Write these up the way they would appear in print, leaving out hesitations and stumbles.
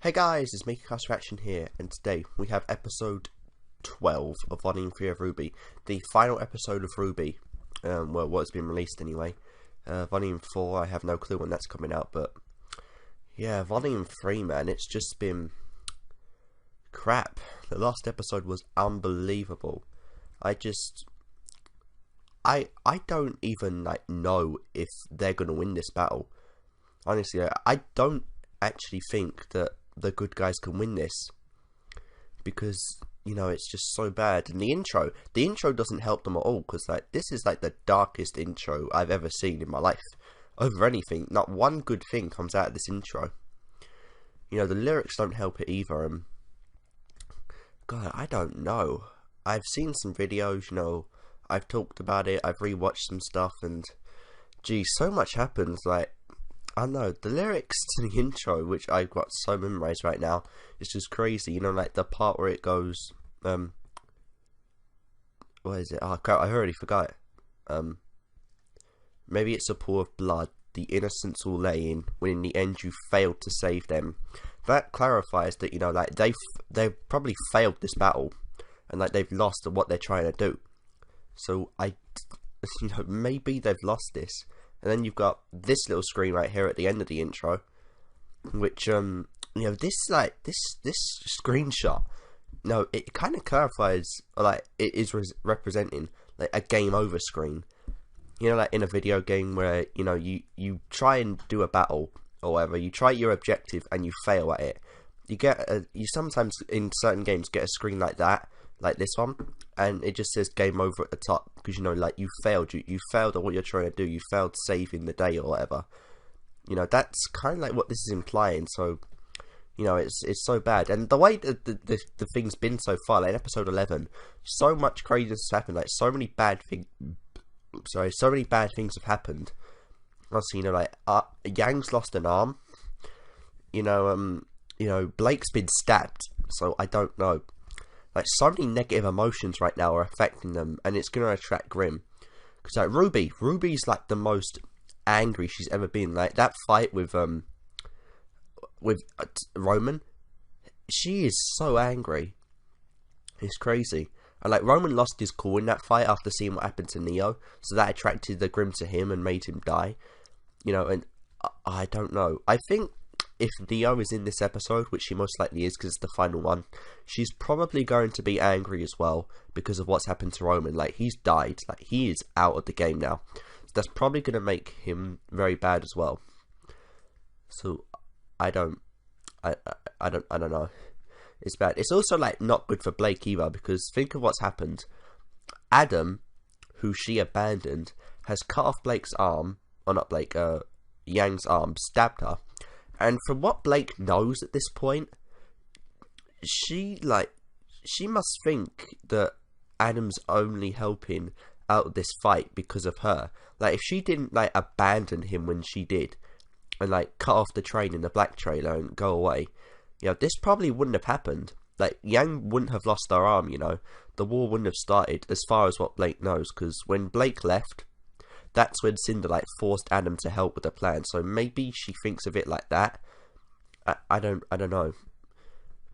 Hey guys, it's me, Kickassreaction here, and today we have episode 12 of Volume 3 of RWBY, the final episode of RWBY, well, what's been released anyway. Volume 4, I have no clue when that's coming out, but yeah, Volume 3, man, it's just been crap. The last episode was unbelievable. I don't even, know if they're gonna win this battle. Honestly, I don't actually think that the good guys can win this, because it's just so bad. And the intro doesn't help them at all, because this is the darkest intro I've ever seen in my life. Over anything, not one good thing comes out of this intro. The lyrics don't help it either. God, I don't know. I've seen some videos, I've talked about it, I've rewatched some stuff, and geez, so much happens. I don't know, the lyrics to the intro, which I've got so memorized right now, is just crazy. The part where it goes, what is it? Oh crap, I already forgot it. Maybe it's a pool of blood the innocents will lay in, when in the end you failed to save them. That clarifies that, they've probably failed this battle, and they've lost at what they're trying to do. So maybe they've lost this. And then you've got this little screen right here at the end of the intro, which this screenshot, it kind of clarifies, it is representing a game over screen. In a video game where you try and do a battle or whatever, you try your objective and you fail at it. You sometimes in certain games get a screen like that, like this one, and it just says game over at the top, because you failed. You failed at what you're trying to do. You failed saving the day or whatever. That's kind of what this is implying. So it's so bad. And the way the thing's been so far, in episode 11, so much craziness has happened. So many bad things. So many bad things have happened. Also, Yang's lost an arm. Blake's been stabbed. So I don't know. So many negative emotions right now are affecting them, and it's going to attract Grim. Because RWBY's the most angry she's ever been. That fight with Roman, she is so angry. It's crazy. And Roman lost his cool in that fight after seeing what happened to Neo, so that attracted the Grim to him and made him die. And I don't know. I think if Neo is in this episode, which she most likely is because it's the final one, she's probably going to be angry as well because of what's happened to Roman. He's died. He is out of the game now. So that's probably going to make him very bad as well. So I don't know. It's bad. It's also not good for Blake either, because think of what's happened. Adam, who she abandoned, has cut off Blake's arm, or not Blake, Yang's arm, stabbed her. And from what Blake knows at this point, she must think that Adam's only helping out of this fight because of her. If she didn't abandon him when she did, and cut off the train in the black trailer and go away, this probably wouldn't have happened. Yang wouldn't have lost her arm. The war wouldn't have started, as far as what Blake knows, because when Blake left, that's when Cinder forced Adam to help with the plan. So maybe she thinks of it like that. I don't know.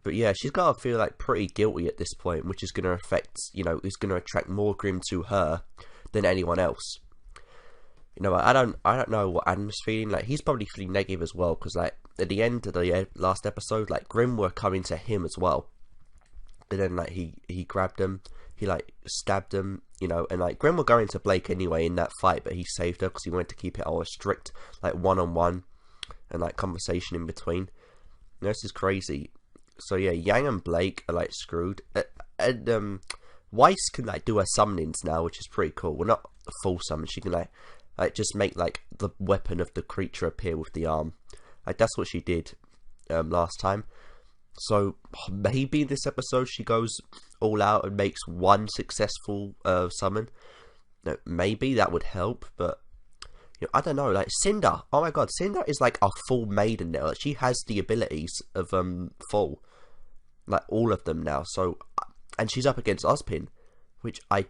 But yeah, she's got to feel pretty guilty at this point, which is going to affect, is going to attract more Grim to her than anyone else. I don't know what Adam's feeling. He's probably feeling negative as well, because at the end of the last episode, Grim were coming to him as well. But then he grabbed him, he stabbed him, and Grim were going to Blake anyway in that fight, but he saved her because he wanted to keep it all a strict one-on-one and conversation in between. This is crazy. So yeah, Yang and Blake are screwed. And Weiss can do her summonings now, which is pretty cool. Well, not a full summon. She can just make the weapon of the creature appear with the arm. That's what she did last time. So maybe this episode she goes all out and makes one successful summon. Maybe that would help, but I don't know. Cinder, oh my god, Cinder is a full maiden now. She has the abilities of full, all of them now. So, and she's up against Ozpin, which I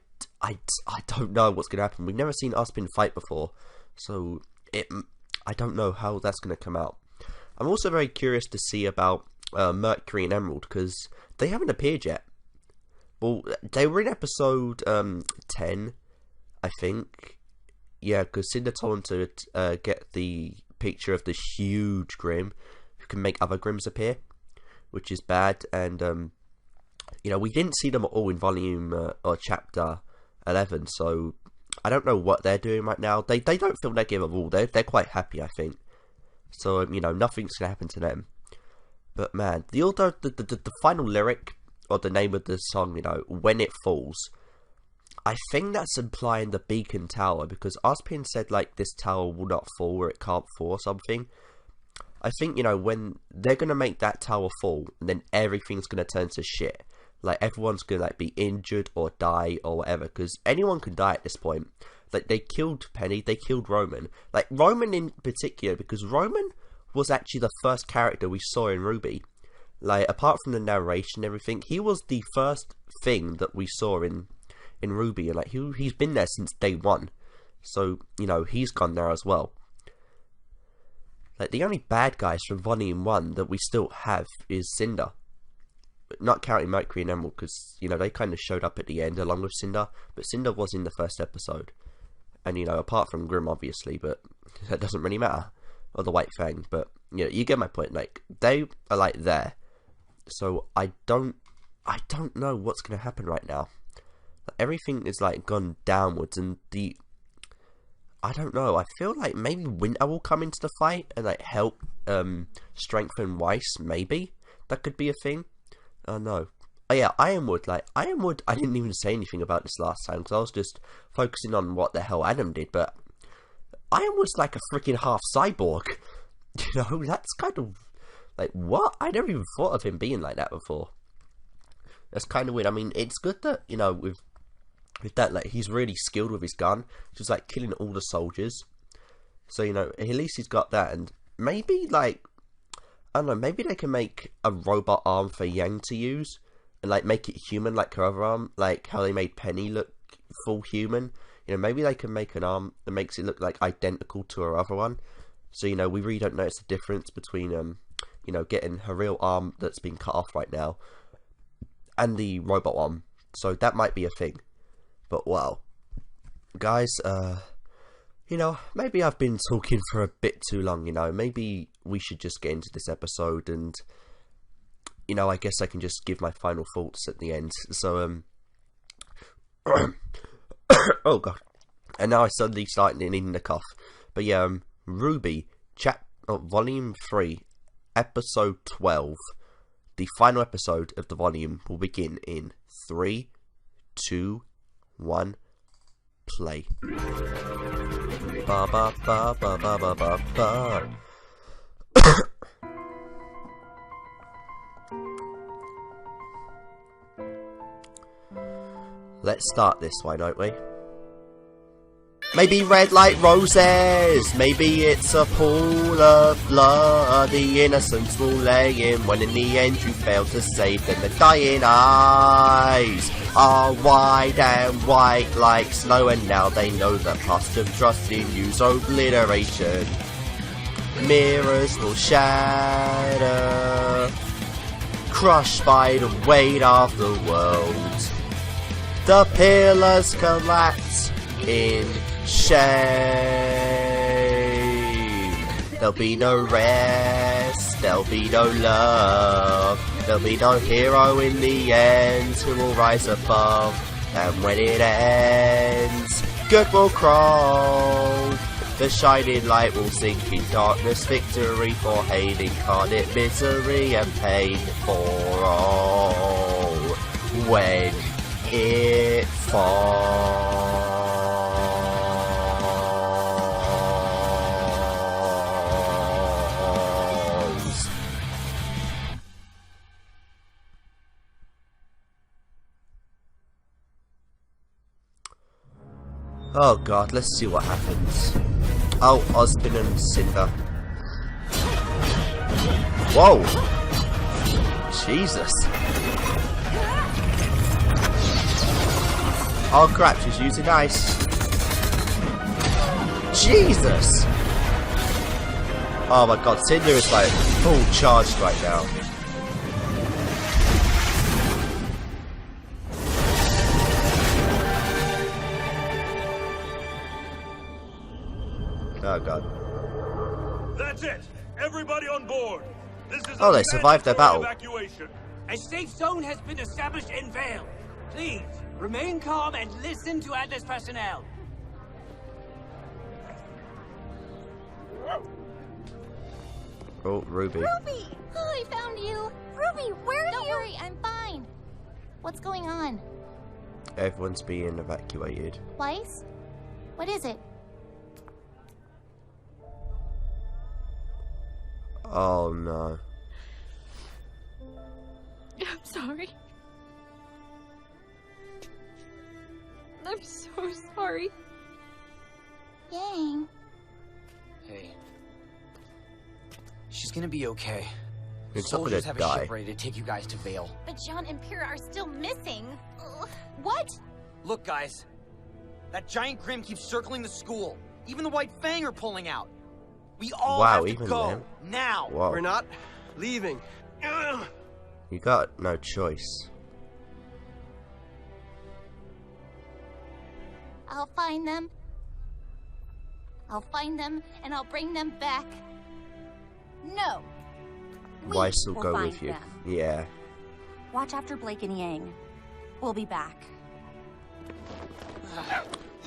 don't know what's gonna happen. We've never seen Ozpin fight before, so I don't know how that's gonna come out. I'm also very curious to see about Mercury and Emerald, because they haven't appeared yet. Well, they were in episode 10, I think. Yeah, because Cinder told them to get the picture of the huge Grim who can make other Grims appear, which is bad. And we didn't see them at all in volume or chapter 11, so I don't know what they're doing right now. They don't feel negative at all. They're quite happy, I think. So nothing's gonna happen to them. But man, the final lyric or the name of the song, when it falls, I think that's implying the beacon tower, because Ozpin said like this tower will not fall or it can't fall or something. I think when they're gonna make that tower fall, and then everything's gonna turn to shit. Like everyone's gonna like be injured or die or whatever, because anyone can die at this point. Like they killed Penny, they killed Roman. Like Roman in particular, because Roman was actually the first character we saw in RWBY. Like apart from the narration and everything, he was the first thing that we saw in RWBY, and like he's been there since day one. So he's gone there as well. Like the only bad guys from Volume 1 that we still have is Cinder. Not counting Mercury and Emerald, because they kind of showed up at the end along with Cinder, but Cinder was in the first episode. And apart from Grim obviously, but that doesn't really matter. Or the White Fang, but you get my point. Like they are like there, so I don't know what's gonna happen right now. Everything is like gone downwards, and I don't know. I feel like maybe Winter will come into the fight and like help strengthen Weiss. Maybe that could be a thing. Oh no. Oh yeah, Ironwood. Like Ironwood, I didn't even say anything about this last time because I was just focusing on what the hell Adam did, but Ironwood's like a freaking half cyborg. That's kind of like, what? I never even thought of him being like that before. That's kind of weird. I mean, it's good that with that, like, he's really skilled with his gun, just like killing all the soldiers. So at least he's got that, and maybe like, I don't know, maybe they can make a robot arm for Yang to use and like make it human like her other arm, like how they made Penny look full human. Maybe they can make an arm that makes it look like identical to her other one. So, we really don't notice the difference between, getting her real arm that's been cut off right now and the robot arm. So that might be a thing. But wow. Guys, maybe I've been talking for a bit too long, Maybe we should just get into this episode and, I guess I can just give my final thoughts at the end. So, oh god, and now I suddenly started needing a cough. But yeah, RWBY Volume 3, Episode 12, the final episode of the volume will begin in 3, 2, 1, play. Ba ba ba ba ba ba ba ba. Let's start this, why don't we? Maybe red like roses, maybe it's a pool of blood. The innocents will lay in when in the end you fail to save them. The dying eyes are wide and white like snow, and now they know the cost of trust in you's obliteration. Mirrors will shatter, crushed by the weight of the world. The pillars collapse in shame. There'll be no rest, there'll be no love, there'll be no hero in the end who will rise above. And when it ends, good will crawl, the shining light will sink in darkness. Victory for hate, incarnate misery and pain for all. When it falls. Oh god, let's see what happens. Oh, Ozpin and Cinder. Whoa! Jesus. Oh crap, she's using ice. Jesus! Oh my god, Cinder is like full charged right now. Oh god. That's it. Everybody on board. This is Oh, they survived their battle. Evacuation. A safe zone has been established in Vale. Please, remain calm and listen to Atlas personnel. Oh, Ruby. Ruby! Oh, I found you! Ruby, where are you? Don't worry, I'm fine. What's going on? Everyone's being evacuated. Weiss? What is it? Oh no. I'm sorry. I'm so sorry. Yang. Hey. She's gonna be okay. It's not Soldiers gonna have die. a ship ready to take you guys to Vale. But John and Pyrrha are still missing. Ugh. What? Look, guys. That giant Grim keeps circling the school. Even the White Fang are pulling out. We all have to even go them. now. Whoa. We're not leaving. You got no choice. I'll find them. I'll find them and I'll bring them back. No. Weiss will will go find with you. them. Yeah. Watch after Blake and Yang. We'll be back.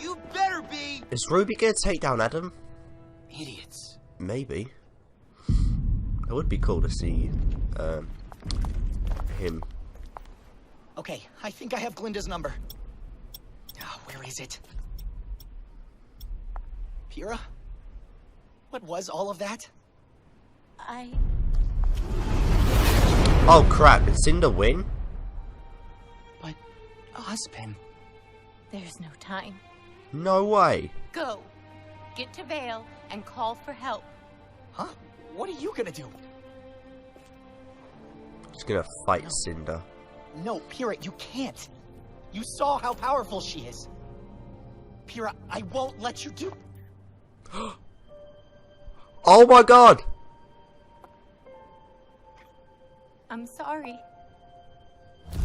You better be! Is Ruby gonna take down Adam? Idiots. Maybe. It would be cool to see him. Okay, I think I have Glinda's number. Ah, where is it? Pyrrha? What was all of that? Oh crap, did Cinder win? But Ozpin. There's no time. No way. Go. Get to Vale and call for help. Huh? What are you gonna do? He's gonna fight Cinder. No, Pyrrha, you can't. You saw how powerful she is. Pyrrha, I won't let you do... Oh my god! I'm sorry.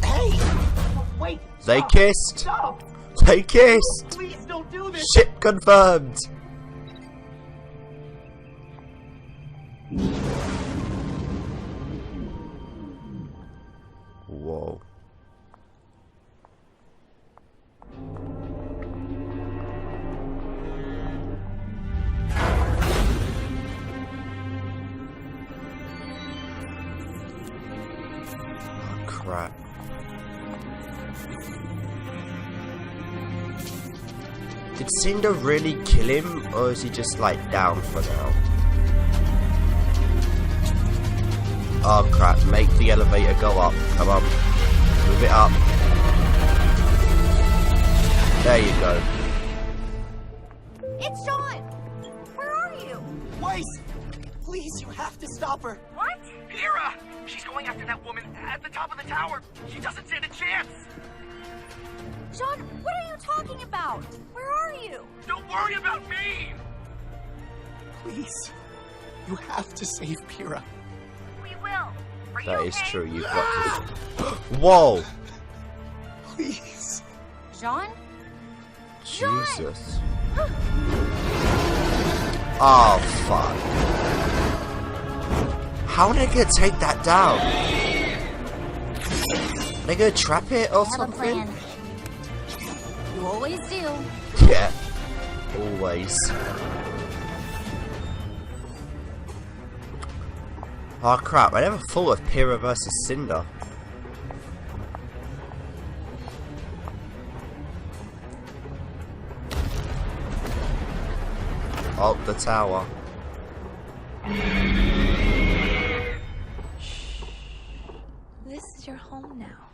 Hey! Wait! They stop, kissed! Stop! They kissed! Please don't do this! Ship confirmed! Whoa. Oh, crap. Did Cinder really kill him, or is he just like down for now? Oh crap, make the elevator go up. Come on. Move it up. There you go. It's John! Where are you? Weiss! Please, you have to stop her! What? Pyrrha! She's going after that woman at the top of the tower! She doesn't stand a chance! John, what are you talking about? Where are you? Don't worry about me! Please, you have to save Pyrrha. We will. Are That is true, you've got to. Whoa! Please. John? Jesus. Oh, fuck. How are they gonna take that down? They gonna trap it or I have a something? plan. You always do. Yeah. Always. Oh crap, I never thought of Pyrrha versus Cinder. Oh, the tower. This is your home now.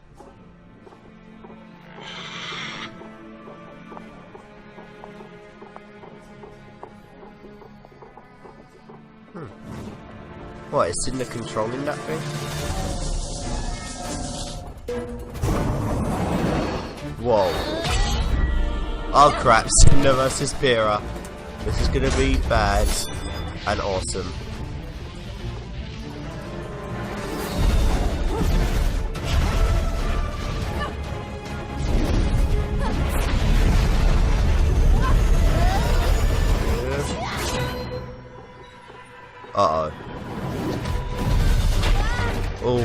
What, is Cinder controlling that thing? Whoa. Oh crap, Cinder versus Pyrrha. This is gonna be bad and awesome. Oh,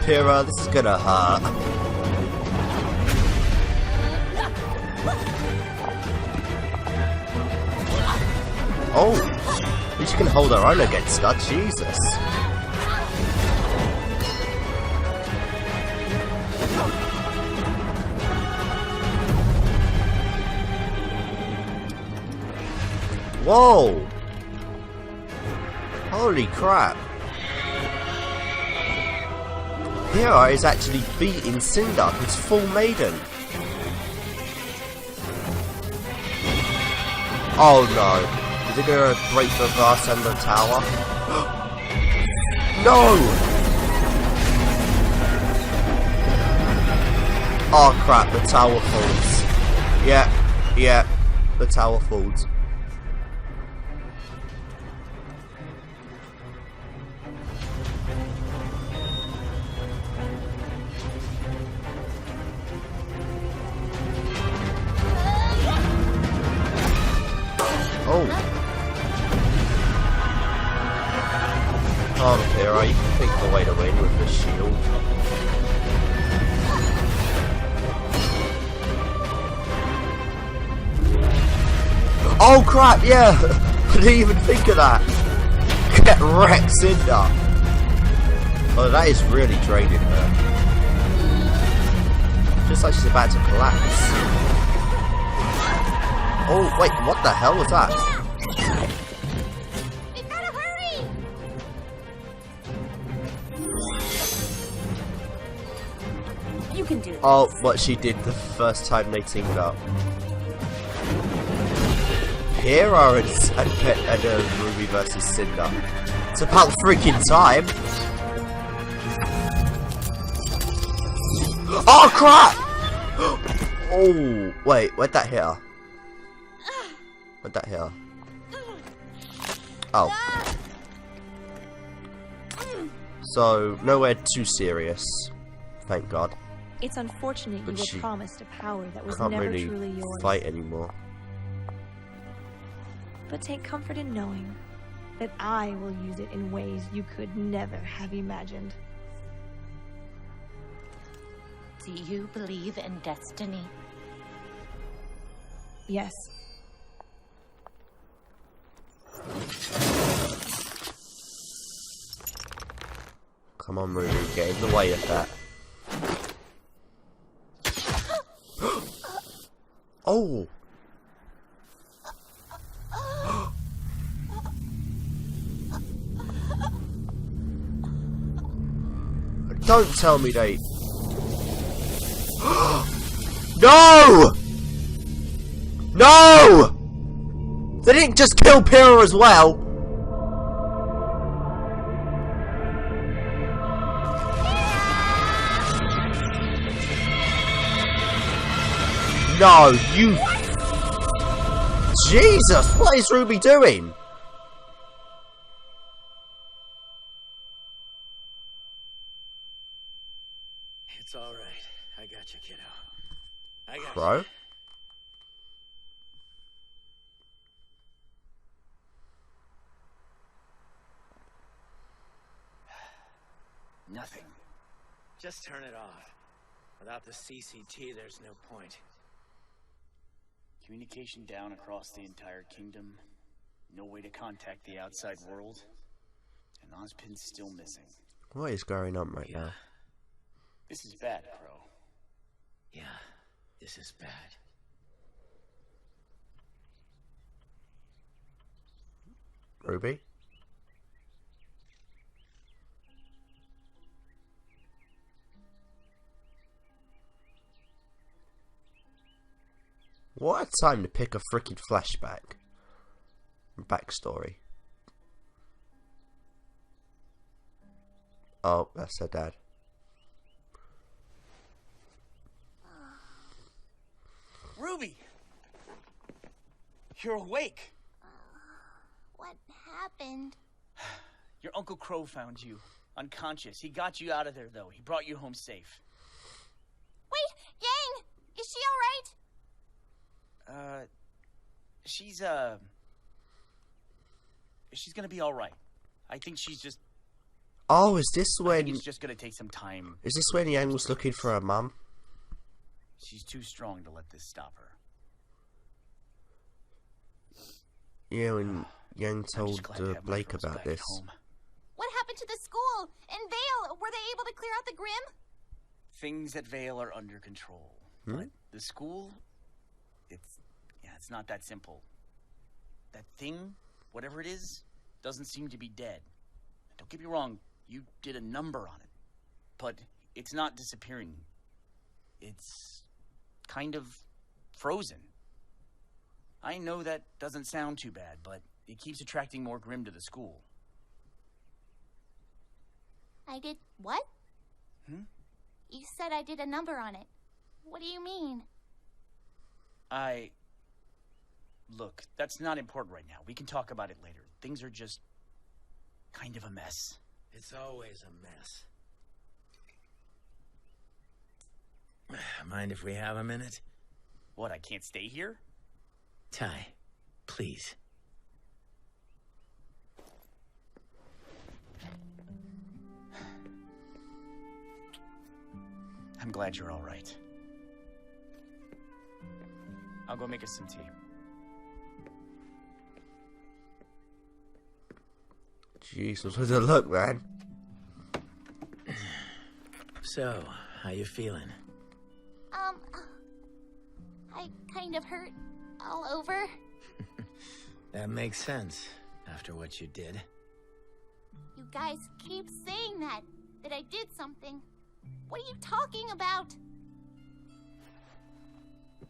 Pyrrha, this is gonna hurt. Oh, at least she can hold her own against her. Jesus. Whoa! Holy crap! Pyrrha is actually beating Cinder, his full maiden. Oh no! Is it gonna break the glass and the tower? No! Oh crap! The tower falls. Yeah, the tower falls. Oh, Pyrrha, you can pick the way to win with the shield. Oh crap, yeah! I didn't even think of that! Get wrecked, Cinder! Oh, that is really draining her. Just like she's about to collapse. Oh, wait, what the hell was that? We've gotta hurry! You can do this. Oh, what she did the first time they teamed up. Pyrrha and RWBY versus Cinder. It's about freaking time! Oh crap! Oh, wait, where'd that hit her? Where'd that hit her? Oh. So, nowhere too serious. Thank God. It's unfortunate But you she were promised a power that was Can't never really truly yours. fight anymore. But take comfort in knowing that I will use it in ways you could never have imagined. Do you believe in destiny? Yes. Come on, RWBY, get in the way of that. Oh! Don't tell me they... No! No! They didn't just kill Pyrrha as well! No, you... Jesus, what is RWBY doing? It's all right. I got you, kiddo. I got Bro? you. Nothing. Just turn it off. Without the CCT, there's no point. Communication down across the entire kingdom. No way to contact the outside world. And Ozpin's still missing. What is going on right now? This is bad, Crow. Yeah, this is bad. RWBY? What a time to pick a freaking flashback. Backstory. Oh, that's her dad. RWBY! You're awake! What happened? Your Uncle Crow found you, unconscious. He got you out of there, though. He brought you home safe. Wait, Yang! Is she alright? She's gonna be alright. I think she's just Oh, is this I when... think it's just gonna take some time. Is this when Yang was looking for her mum? She's too strong to let this stop her. Yeah, when Yang I'm just told glad to have my Blake girls about back at this. home. What happened to the school? And Vale? Were they able to clear out the Grim? Things at Vale are under control. Hmm? But the school, it's not that simple. That thing, whatever it is, doesn't seem to be dead. Don't get me wrong, you did a number on it. But it's not disappearing. It's kind of frozen. I know that doesn't sound too bad, but it keeps attracting more Grim to the school. I did what? Hmm? You said I did a number on it. What do you mean? Look, that's not important right now. We can talk about it later. Things are just kind of a mess. It's always a mess. Mind if we have a minute? What, I can't stay here? Ty, please. I'm glad you're all right. I'll go make us some tea. Jesus, what does it look, man? So, how you feeling? I kind of hurt all over. That makes sense, after what you did. You guys keep saying that I did something. What are you talking about?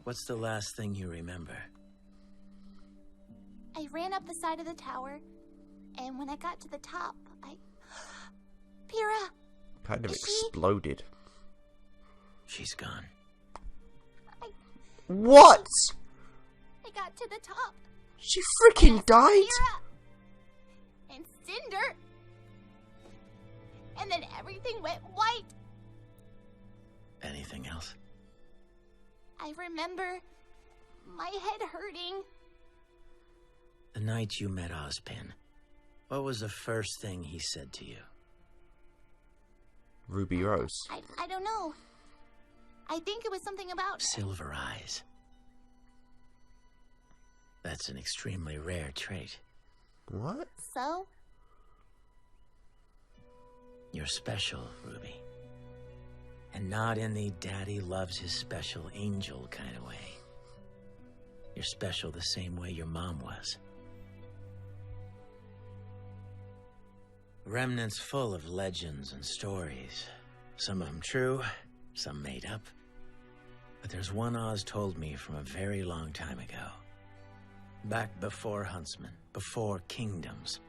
What's the last thing you remember? I ran up the side of the tower, and when I got to the top, Pyrrha! Kind of Is she- exploded. She's gone. What? I got to the top. She freaking died? Pyrrha! And Cinder! And then everything went white. Anything else? I remember my head hurting. The night you met Ozpin, what was the first thing he said to you? Ruby Rose. I don't know. I think it was something about... Silver eyes. That's an extremely rare trait. What? So? You're special, Ruby. And not in the daddy loves his special angel kind of way. You're special the same way your mom was. Remnant's full of legends and stories. Some of them true, some made up. But there's one Oz told me from a very long time ago. Back before Huntsman, before kingdoms.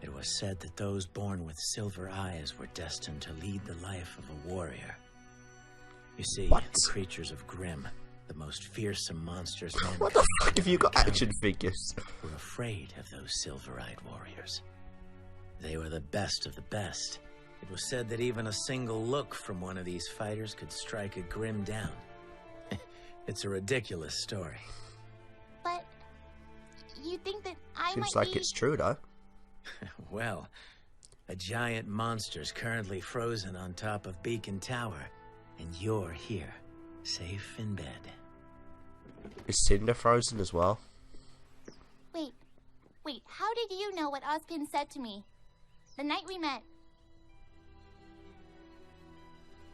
It was said that those born with silver eyes were destined to lead the life of a warrior. You see, What? the creatures of Grimm, the most fearsome monsters men What the fuck have you got action figures? were afraid of those silver-eyed warriors. They were the best of the best. It was said that even a single look from one of these fighters could strike a Grimm down. It's a ridiculous story. But... you think that I Seems might like be... it's true, though. Well, a giant monster's currently frozen on top of Beacon Tower, and you're here, safe in bed. Is Cinder frozen as well? Wait, how did you know what Ozpin said to me? The night we met.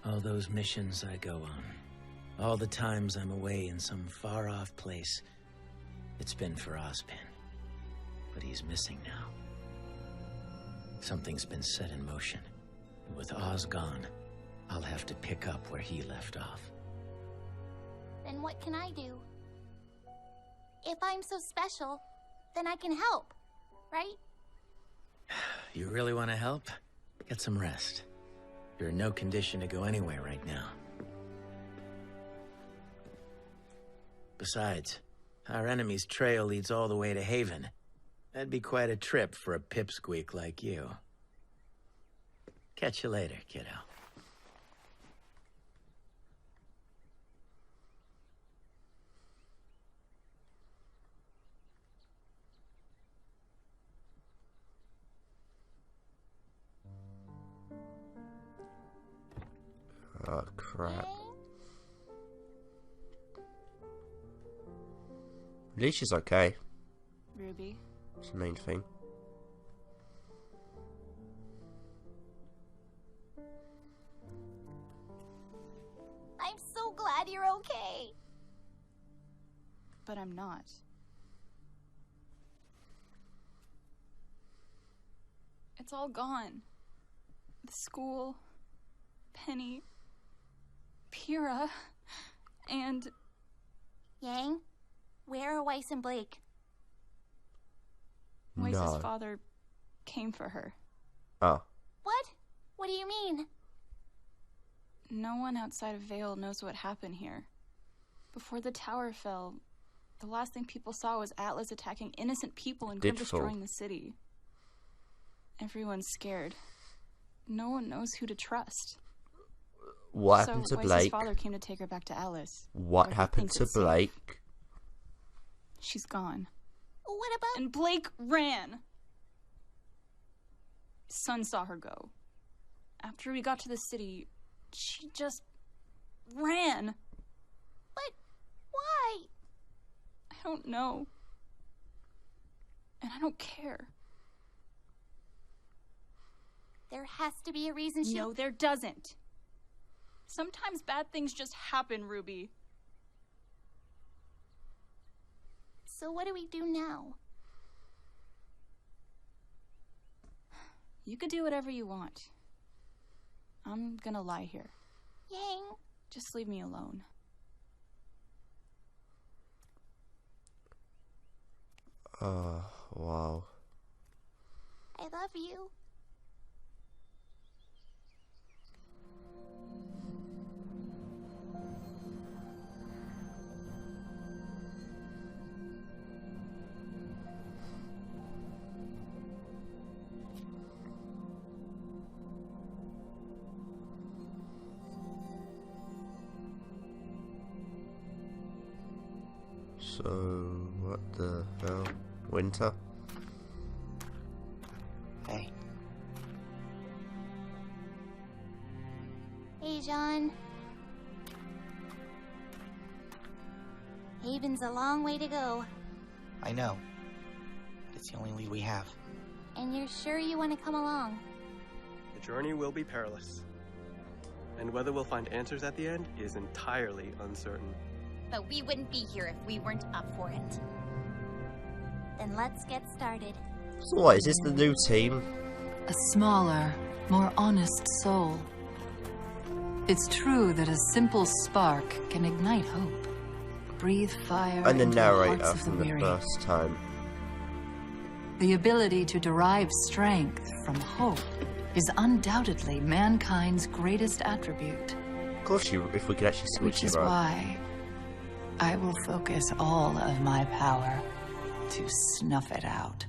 All those missions I go on, all the times I'm away in some far-off place, it's been for Ozpin. But he's missing now. Something's been set in motion, and with Oz gone, I'll have to pick up where he left off. Then what can I do? If I'm so special, then I can help, right? You really want to help? Get some rest. You're in no condition to go anywhere right now. Besides, our enemy's trail leads all the way to Haven. That'd be quite a trip for a pipsqueak like you. Catch you later, kiddo. Oh crap. At least she's okay. Ruby. That's the main thing. I'm so glad you're okay. But I'm not. It's all gone. The school, Penny, Pyrrha, and... Yang, where are Weiss and Blake? Weiss's father came for her. Oh. What? What do you mean? No one outside of Vale knows what happened here. Before the tower fell, the last thing people saw was Atlas attacking innocent people and destroying the city. Everyone's scared. No one knows who to trust. What happened to Weiss's Blake? father came to take her back to Alice. What happened to Blake? She's gone. What about... And Blake ran. Son saw her go. After we got to the city, she just ran. But why? I don't know. And I don't care. There has to be a reason she... No, there doesn't. Sometimes bad things just happen, Ruby. So what do we do now? You could do whatever you want. I'm gonna lie here. Yang. Just leave me alone. Oh, wow. I love you. So, what the hell? Winter? Hey. Hey, John. Haven's a long way to go. I know. But it's the only lead we have. And you're sure you want to come along? The journey will be perilous. And whether we'll find answers at the end is entirely uncertain. But we wouldn't be here if we weren't up for it. Then let's get started. So what, is this the new team? A smaller, more honest soul. It's true that a simple spark can ignite hope. Breathe fire And the into the narrator hearts of the from the weary. first time. The ability to derive strength from hope is undoubtedly mankind's greatest attribute. Of course, if we could actually switch Which it is right. why I will focus all of my power to snuff it out.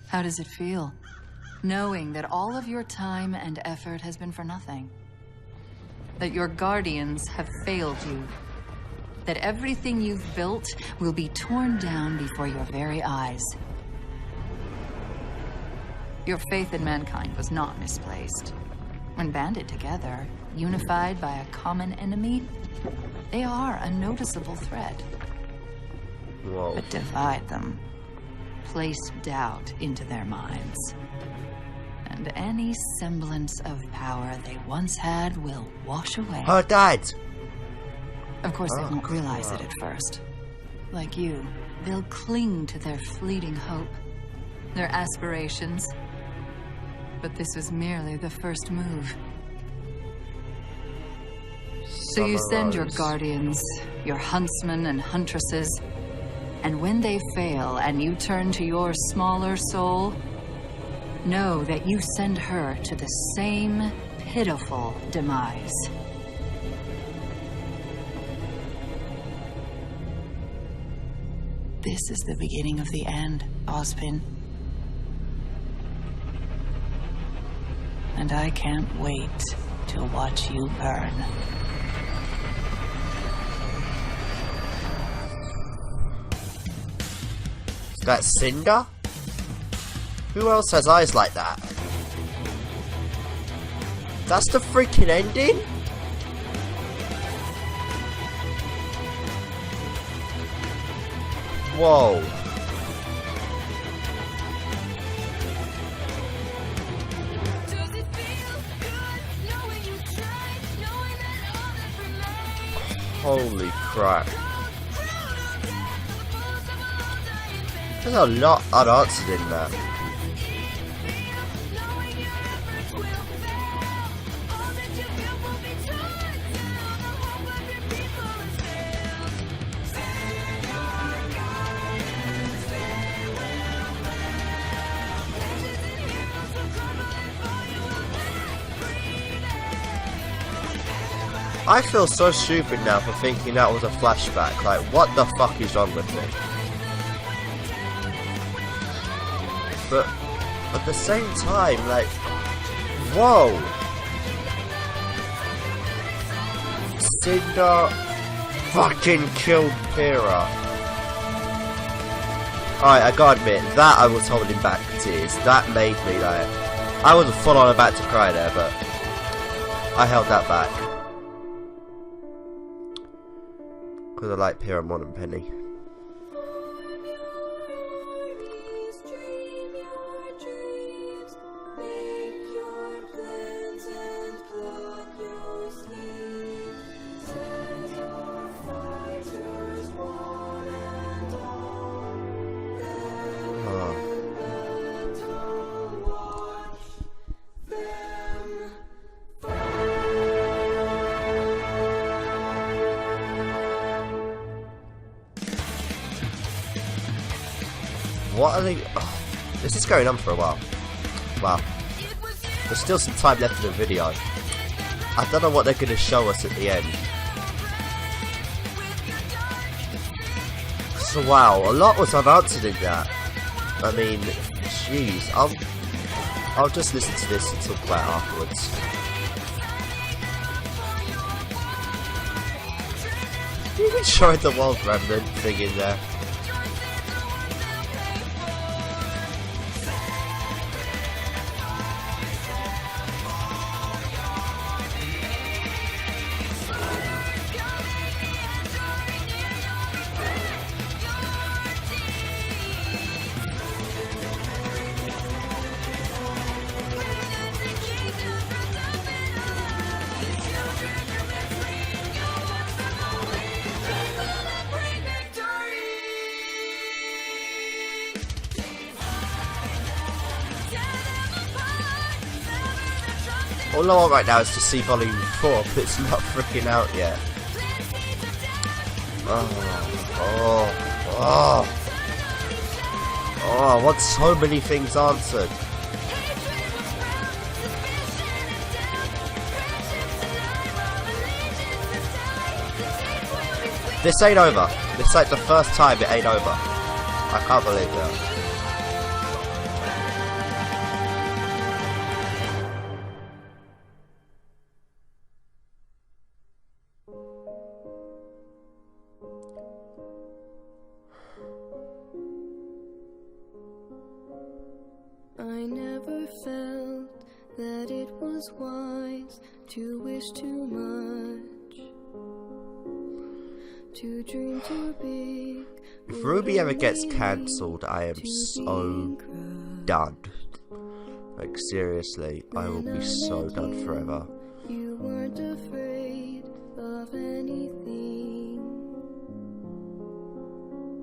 How does it feel, knowing that all of your time and effort has been for nothing? That your guardians have failed you? That everything you've built will be torn down before your very eyes? Your faith in mankind was not misplaced. When banded together, unified by a common enemy, they are a noticeable threat. Whoa. But divide them, place doubt into their minds, and any semblance of power they once had will wash away. Her dad! Of course, they won't realize it at first. Like you, they'll cling to their fleeting hope, their aspirations. But this was merely the first move. So you send your guardians, your huntsmen and huntresses, and when they fail and you turn to your smaller soul, know that you send her to the same pitiful demise. This is the beginning of the end, Ozpin. And I can't wait to watch you burn. Is that Cinder? Who else has eyes like that? That's the freaking ending? Whoa. Holy crap. There's a lot unanswered in that. I feel so stupid now for thinking that was a flashback. Like, what the fuck is wrong with me? But at the same time, like, whoa! Cinder fucking killed Pyrrha. Alright, I gotta admit, that I was holding back tears. That made me, like, I was full on about to cry there, but I held that back. Because I like Pyrrha more than Penny. What are they? Oh, this is going on for a while. Wow. There's still some time left in the video. I don't know what they're going to show us at the end. So wow, a lot was unanswered in that. I mean, jeez. I'll just listen to this and talk about it afterwards. You even showed the World Remnant thing in there. All I want right now is to see Volume 4, but it's not freaking out yet. I want so many things answered. This ain't over. This is like the first time it ain't over. I can't believe that. I never felt that it was wise to wish too much, to dream too big. If RWBY ever gets cancelled, I am so done. Like, seriously, I will be so done forever. You weren't afraid of anything.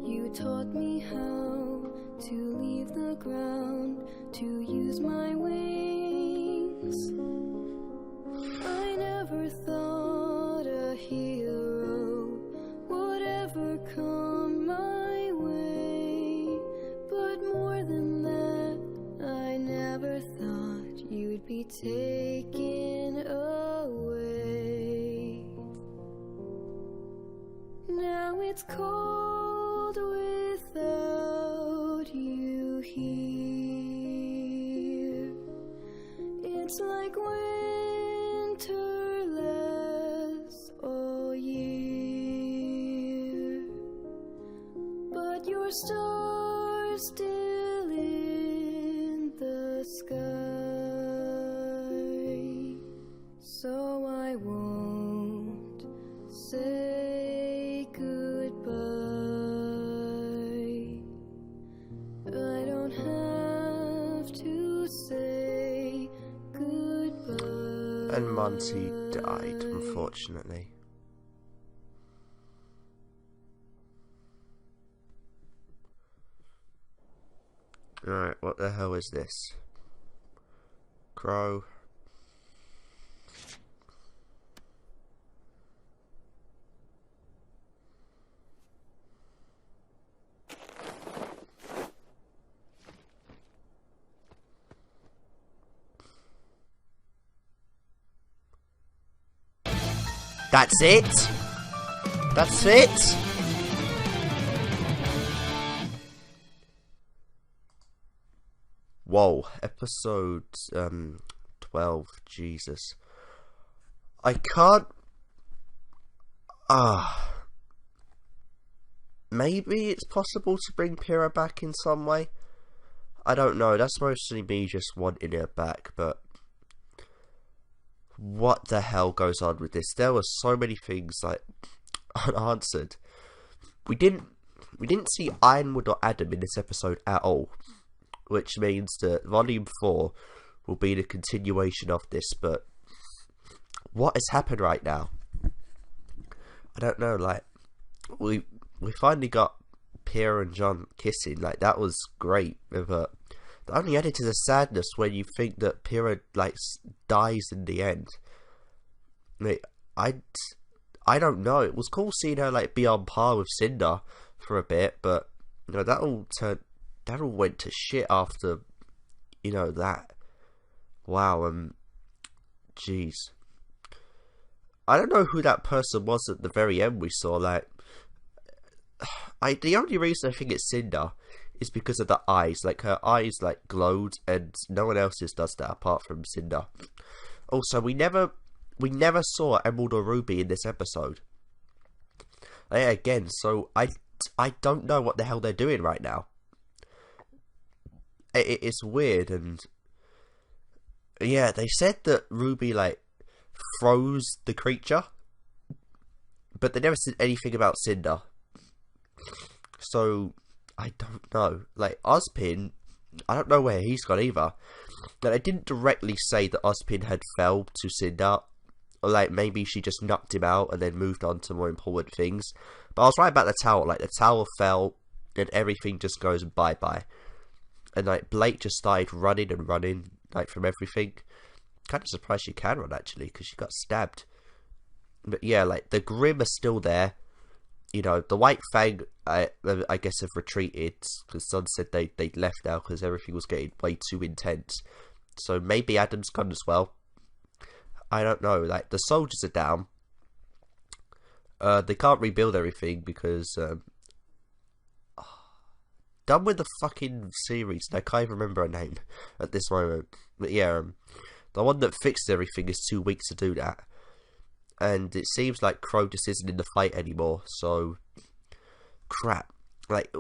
You taught me how to leave the ground, to use my wings. I never thought a hero would ever come my way, but more than that, I never thought you'd be taken away. Now it's cold without you here. It's like winter lasts all year, but your star's still in the sky. so I won't say goodbye. I don't have to say goodbye. And Monty died, unfortunately. Alright, what the hell is this? Crow. That's it? That's it? Whoa, episode 12, Jesus. I can't... maybe it's possible to bring Pyrrha back in some way? I don't know, that's mostly me just wanting her back, but... what the hell goes on with this? There were so many things, like, unanswered. We didn't see Ironwood or Adam in this episode at all. Which means that Volume 4 will be the continuation of this, but what has happened right now? I don't know, like, we finally got Pyrrha and John kissing, like, that was great, but that only added to the sadness when you think that Pyrrha, like, dies in the end. Like, I don't know, it was cool seeing her, like, be on par with Cinder for a bit, but, you know, that all went to shit after, you know, that. Wow, jeez. I don't know who that person was at the very end we saw, like, the only reason I think it's Cinder is because of the eyes, like, her eyes, like, glowed, and no one else's does that apart from Cinder. Also, we never saw Emerald or Ruby in this episode. Again, so I don't know what the hell they're doing right now. It's weird, and yeah, they said that Ruby, like, froze the creature, but they never said anything about Cinder. So I don't know. Like, Ozpin, I don't know where he's gone either. But they didn't directly say that Ozpin had fell to Cinder, or like maybe she just knocked him out and then moved on to more important things. But I was right about the tower. Like, the tower fell and everything just goes bye-bye. And, like, Blake just started running and running, like, from everything. Kind of surprised she can run, actually, because she got stabbed. But, yeah, like, the Grimm are still there. You know, the White Fang, I guess, have retreated. Because Sun said they left now because everything was getting way too intense. So, maybe Adam's gone as well. I don't know. Like, the soldiers are down. They can't rebuild everything because... done with the fucking series, and I can't even remember her name at this moment. But yeah, the one that fixed everything is too weak to do that. And it seems like Crow just isn't in the fight anymore, so... crap. Like,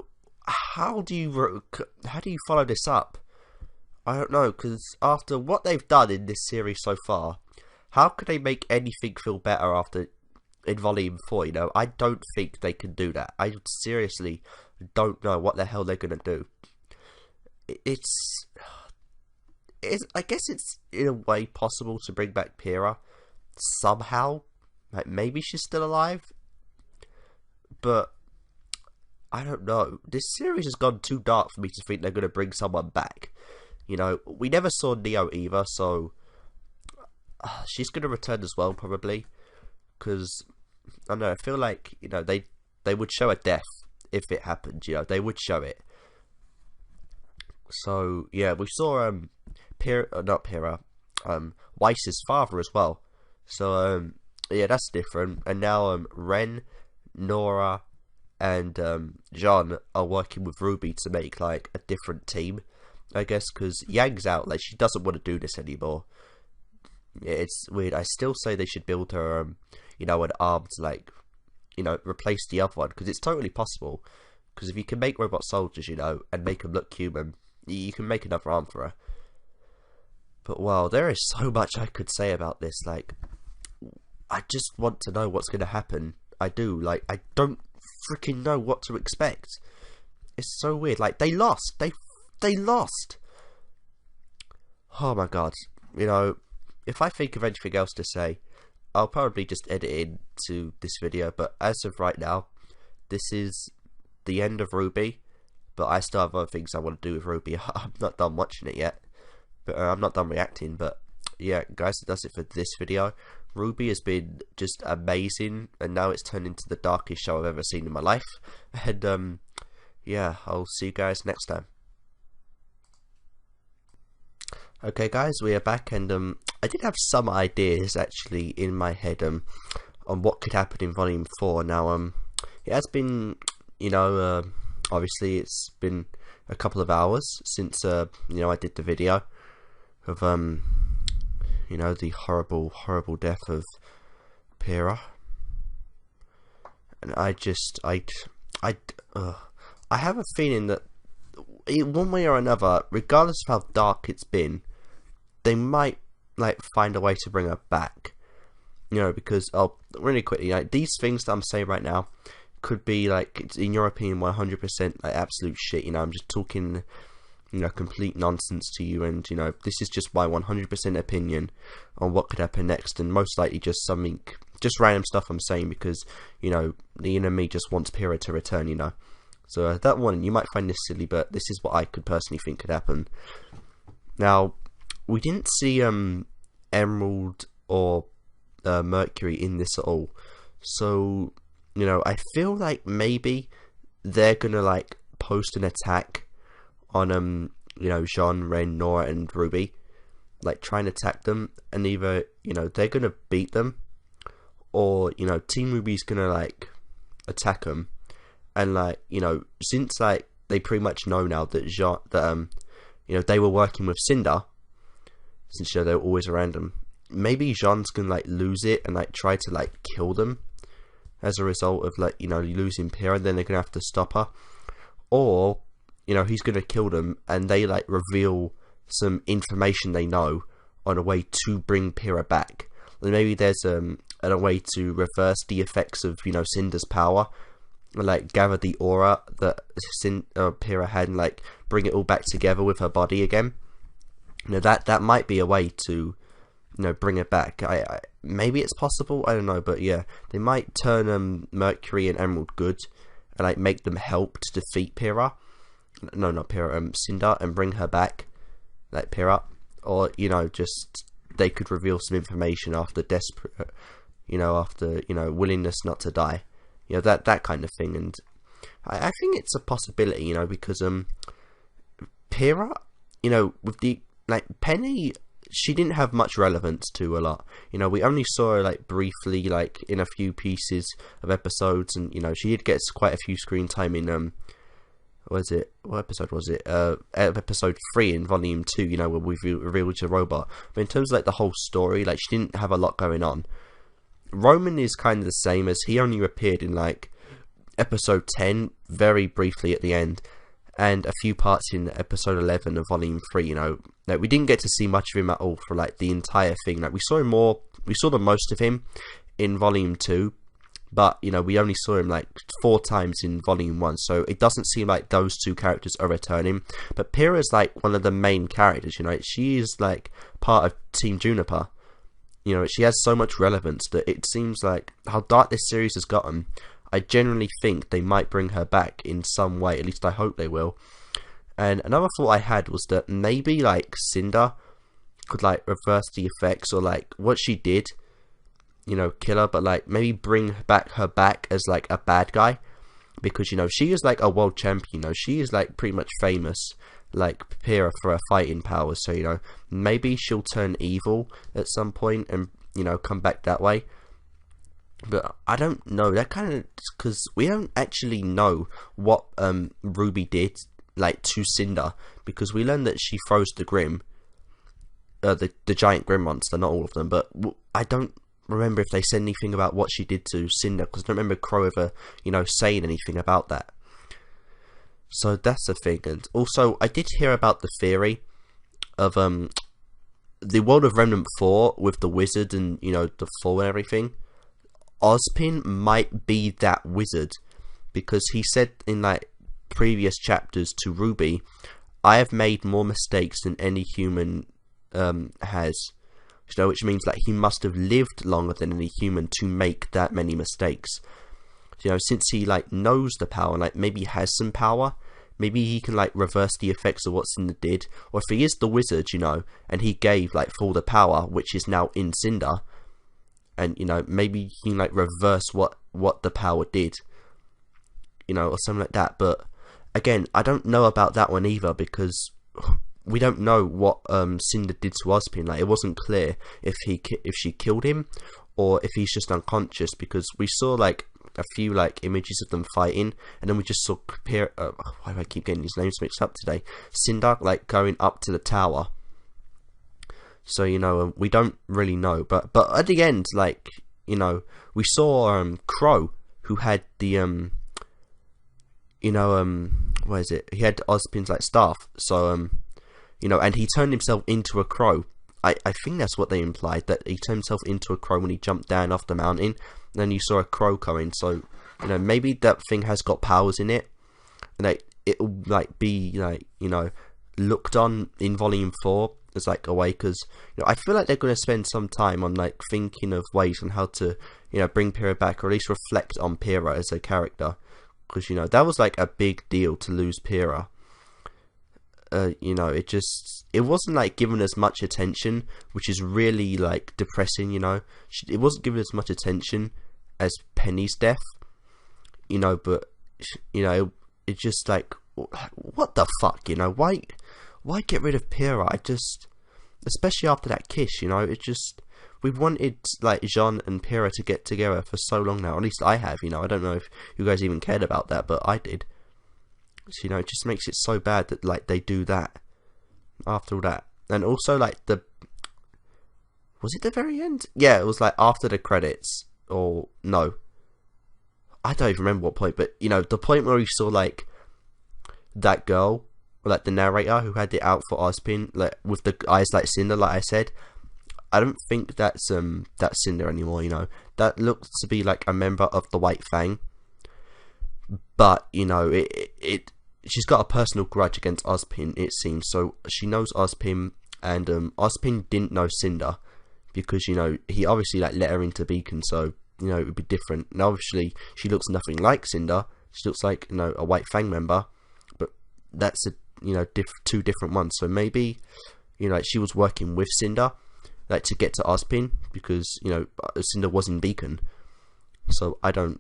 how do you follow this up? I don't know, because after what they've done in this series so far, how could they make anything feel better after... in Volume 4, you know? I don't think they can do that. I seriously... don't know what the hell they're gonna do. It's I guess it's in a way possible to bring back Pyrrha somehow. Like, maybe she's still alive, but I don't know. This series has gone too dark for me to think they're gonna bring someone back. You know, we never saw Neo either, so she's gonna return as well probably. Because I don't know, I feel like, you know, they would show a death. If it happened, you know, they would show it. So yeah, we saw Weiss's father as well. So yeah, that's different. And now Ren, Nora, and John are working with Ruby to make like a different team, I guess, because Yang's out. Like, she doesn't want to do this anymore. Yeah, it's weird. I still say they should build her, you know, an armed, like, you know, replace the other one, because it's totally possible. Because if you can make robot soldiers, you know, and make them look human, you can make another arm for her. But wow, there is so much I could say about this. Like, I just want to know what's going to happen. I do. Like, I don't freaking know what to expect. It's so weird. Like, they lost. They lost. Oh my god. You know, if I think of anything else to say, I'll probably just edit into this video. But as of right now, this is the end of RWBY. But I still have other things I want to do with RWBY. I'm not done watching it yet. But I'm not done reacting. But yeah, guys, that's it for this video. RWBY has been just amazing. And now it's turned into the darkest show I've ever seen in my life. And yeah, I'll see you guys next time. Okay guys, we are back, and I did have some ideas actually in my head on what could happen in Volume 4. Now it has been, you know, obviously it's been a couple of hours since you know, I did the video of you know, the horrible death of Pyrrha, and I have a feeling that one way or another, regardless of how dark it's been, they might like find a way to bring her back. You know, because really quickly, like, these things that I'm saying right now could be like, it's, in your opinion, 100% like absolute shit. You know, I'm just talking, you know, complete nonsense to you, and you know, this is just my 100% opinion on what could happen next, and most likely just something, just random stuff I'm saying because, you know, the inner me just wants Pyrrha to return. You know. So that one, you might find this silly, but this is what I could personally think could happen. Now, we didn't see Emerald or Mercury in this at all. So, you know, I feel like maybe they're gonna like post an attack on you know, Jean, Ren, Nora, and RWBY, like try and attack them, and either, you know, they're gonna beat them, or, you know, Team RWBY's gonna like attack them. And like, you know, since like they pretty much know now that Jean, you know, they were working with Cinder, since, you know, they were always around them, maybe Jean's gonna like lose it and like try to like kill them as a result of, like, you know, losing Pyrrha, and then they're gonna have to stop her, or, you know, he's gonna kill them and they like reveal some information they know on a way to bring Pyrrha back. And maybe there's a way to reverse the effects of, you know, Cinder's power, like gather the aura that Pyrrha had and like bring it all back together with her body again. You know, that might be a way to, you know, bring it back. I maybe it's possible, I don't know, but yeah, they might turn Mercury and Emerald good and like make them help to defeat Pyrrha. No, not Pyrrha, Cinder, and bring her back, like Pyrrha. Or, you know, just they could reveal some information after desperate, you know, after, you know, willingness not to die. You know, that kind of thing. And I think it's a possibility, you know, because Pyrrha, you know, with the, like, Penny, she didn't have much relevance to a lot. You know, we only saw her like briefly, like in a few pieces of episodes, and you know, she did get quite a few screen time in what episode was it? Episode 3 in Volume 2, you know, where we revealed a robot. But in terms of like the whole story, like, she didn't have a lot going on. Roman is kind of the same, as he only appeared in like episode 10 very briefly at the end, and a few parts in episode 11 of Volume 3. You know, like, we didn't get to see much of him at all for like the entire thing. Like, we saw the most of him in Volume 2, but you know, we only saw him like 4 times in Volume 1, so it doesn't seem like those two characters are returning. But Pyrrha's like one of the main characters, you know, she is like part of Team Juniper. You know, she has so much relevance that it seems like, how dark this series has gotten, I generally think they might bring her back in some way. At least I hope they will. And another thought I had was that maybe like Cinder could like reverse the effects, or like what she did, you know, kill her, but like maybe bring her back as like a bad guy, because, you know, she is like a world champion. You know, she is like pretty much famous, like Pyrrha, for her fighting powers. So, you know, maybe she'll turn evil at some point and, you know, come back that way. But I don't know, that kind of, because we don't actually know what RWBY did like to Cinder, because we learned that she froze the Grim, the giant Grim monster, not all of them, but I don't remember if they said anything about what she did to Cinder, because I don't remember Crow ever, you know, saying anything about that. So that's the thing. And also, I did hear about the theory of the world of Remnant 4 with the wizard and, you know, the fall and everything, Ozpin might be that wizard, because he said in like previous chapters to RWBY, I have made more mistakes than any human has. You know, which means that he must have lived longer than any human to make that many mistakes. You know, since he like knows the power, like maybe has some power, maybe he can like reverse the effects of what Cinder did. Or if he is the wizard, you know, and he gave like full the power, which is now in Cinder, and you know, maybe he can like reverse what the power did, you know, or something like that. But again, I don't know about that one either, because we don't know what Cinder did to Ozpin. Like, it wasn't clear if she killed him or if he's just unconscious, because we saw like a few like images of them fighting, and then we just saw why do I keep getting these names mixed up today? Cinder like going up to the tower. So, you know, we don't really know, but at the end, like, you know, we saw Crow, who had the you know, what is it? He had Ozpin's like staff. So you know, and he turned himself into a crow. I think that's what they implied, that he turned himself into a crow when he jumped down off the mountain. And then you saw a crow coming. So, you know, maybe that thing has got powers in it, and like it'll like be like, you know, looked on in Volume 4 as like a way, because, you know, I feel like they're going to spend some time on like thinking of ways on how to, you know, bring Pyrrha back, or at least reflect on Pyrrha as a character, because, you know, that was like a big deal to lose Pyrrha. You know, it wasn't like given as much attention, which is really like depressing. You know, it wasn't given as much attention as Penny's death, you know, but, you know, it's just like, what the fuck, you know, why get rid of Pyrrha? Especially after that kiss, you know, it just, we've wanted like Jean and Pyrrha to get together for so long now, at least I have, you know. I don't know if you guys even cared about that, but I did. So, you know, it just makes it so bad that like they do that after all that. And also like was it the very end? Yeah, it was like after the credits, or no, I don't even remember what point, but, you know, the point where we saw like that girl, or like the narrator who had it out for Ozpin, like with the eyes like Cinder, like I said. I don't think that's Cinder anymore, you know. That looks to be like a member of the White Fang. But, you know, she's got a personal grudge against Ozpin, it seems. So she knows Ozpin, and Ozpin didn't know Cinder, because, you know, he obviously like let her into Beacon, so, you know, it would be different. Now obviously she looks nothing like Cinder. She looks like, you know, a White Fang member, but that's a, you know, two different ones. So maybe, you know, like she was working with Cinder, like to get to Ozpin, because, you know, Cinder was in Beacon. So I don't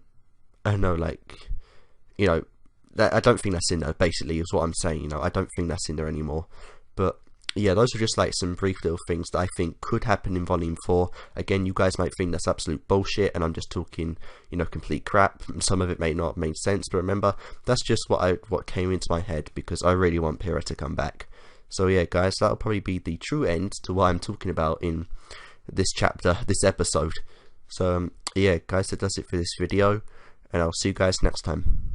know, like, you know, I don't think that's Cinder, basically, is what I'm saying, you know. I don't think that's Cinder anymore. But yeah, those are just like some brief little things that I think could happen in Volume 4. Again, you guys might think that's absolute bullshit, and I'm just talking, you know, complete crap. Some of it may not have made sense, but remember, that's just what came into my head, because I really want Pyrrha to come back. So yeah, guys, that'll probably be the true end to what I'm talking about in this chapter, this episode. So yeah, guys, that does it for this video, and I'll see you guys next time.